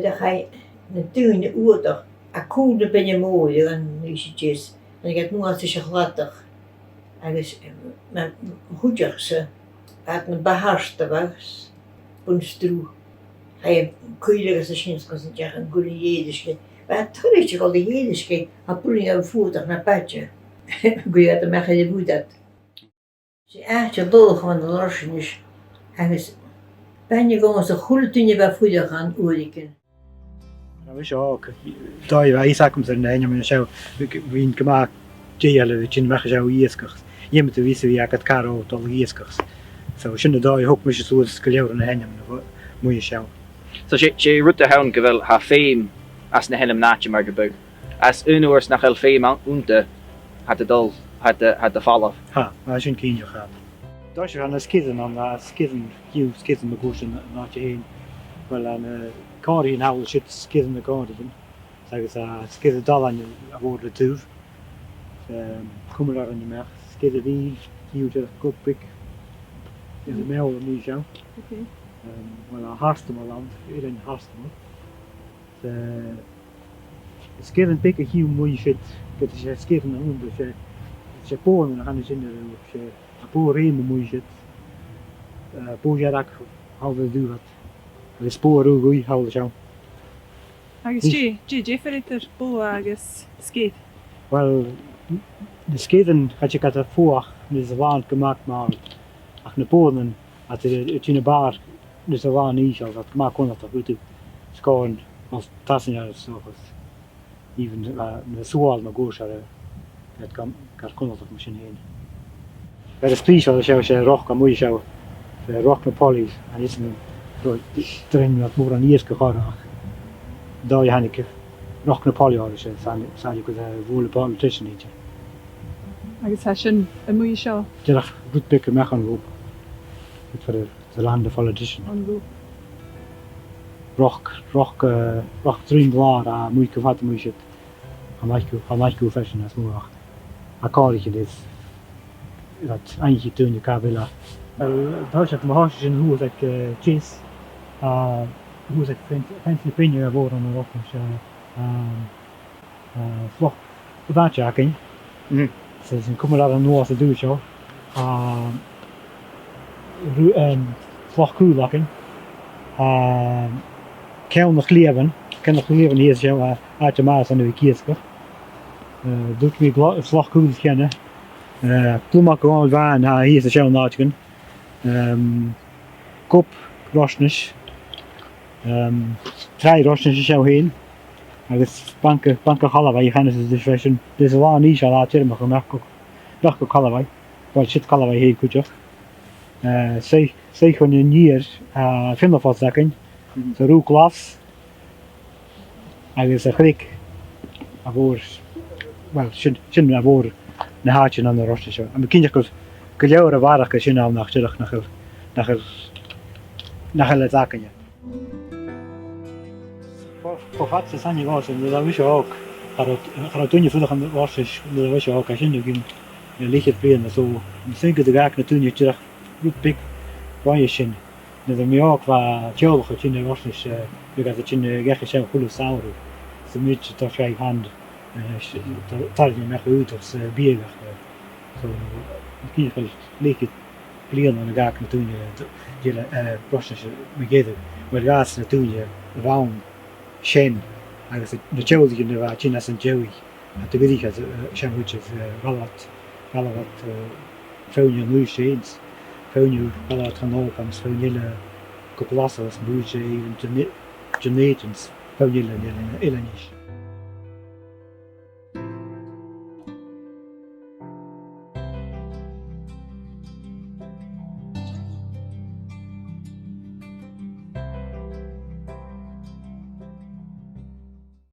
dan ga je natuurlijk de oerdag. Akkoord ben je mooi, dan is het just. En ik heb nu als je glattig. Dus met goedjes, uit een behaarste was, bunstru. Hij kuilige se shinsko se jagan guli jediske. Maar terug je al de jediske, hij pulling aan voertuig naar patje. Goeie dat maar geen goed dat. Ze echt je dol van de Roisinis. Dus ben je gewoon zo goed toen je bij voertuig gaan oordiken. Nou is ook, daar je iets komt er nee, maar zo wie een gemaakt jelle dat je in weg zou ieskers. Je moet weten wie ik het karo tot ieskers. Zo schön daar je ook moet je zo skeleer naar hen moet je zo. So she route hound gewel ha fame as na helm naatje maar gebou. As unoors nach el fame unte had het al had de vallen. Ha, maar je een kindje gaat. Daar je gaan skidden aan skidden, je skidden de koers naar je heen. Wel aan kar in houden shit skidden de garden. Zeggen ze skidden dal aan je woorden toe. Kom daar in je mer. Skidden wie, je kopik. In de mail moet je zo. Oké. Wel harstem land, iedereen harstem. Skidden pikken hier moet je shit. Dat is skidden aan dus je poren dan gaan ze in de poor remen moet je shit. Poor jarak houden duur wat. De spoor hoe goed houden zo. Agus je verder bo agus skate. Wel de skaten had je het voor dus de waan gemaakt maar ach de poren had het in de bar dus de waan niet zo dat maar kon dat goed doen. Scoren als tassen ja zo was. Even de zoal maar goed zo het kan kon dat misschien heen. Bij de specie als je rock kan moet je zo rock met polies en is een erin wat meer aan eerst gegaan. Daar je ik nog een polio dus zou je kunnen voelen politician niet. Agus ha sin a mu seo Ja, goed pikken me gaan op. Het voor de landen politician. an go. Rock drin waar moet je wat moet je het. Ga ik fashion als moe. A college is dat eindje toen je kabela. Daar zit mijn hartje in hoe ik cheese. Hoe ik vind je worden op dus vlog dat ja ken. Ze zijn komen daar een noord te doen zo. Vlog cool lakken. Kan nog leven hier zo uit de maas aan de kiesker. Doet me vlog cool kennen. Toen maak gewoon waar hier is de show nachtje. Kop Roisinis. 3 Roisinis zo heen. Dus banken allebei gaan ze dus fashion. Dus waar niet zo laat je maar gemaakt ook allebei. Wat zit allebei heel goed joh. Zeg gewoon een hier vind of wat zaken. Zo rook klas. Dus gelijk. Maar wel zin maar voor een haartje aan de Roisinis. En mijn kindjes kun je horen waar ik zin al naar het zaken. Voor wat ze zijn je was en dat wist je ook. Gaat toen je vroeg aan de Roisinis, dat wist je ook als je nu je licht het brengen zo. Misschien kun je daar toen je terug goed pik van je zin. Dat er mij ook wat tjollig het in de Roisinis, je gaat het in de gekke zelf goed sauren. Zo moet je toch vrij hand. Dat je met uit als bier. Zo misschien wel licht het brengen en dan ga ik toen je Roisinis beginnen. Maar gaat ze toen je round Shen, als de children in de China en Joey, de weet ik dat Shen which is wel wat veel nieuwe scenes, veel wel wat gaan opgaan, veel nieuwe koppelaars, boeien, even genetens, veel nieuwe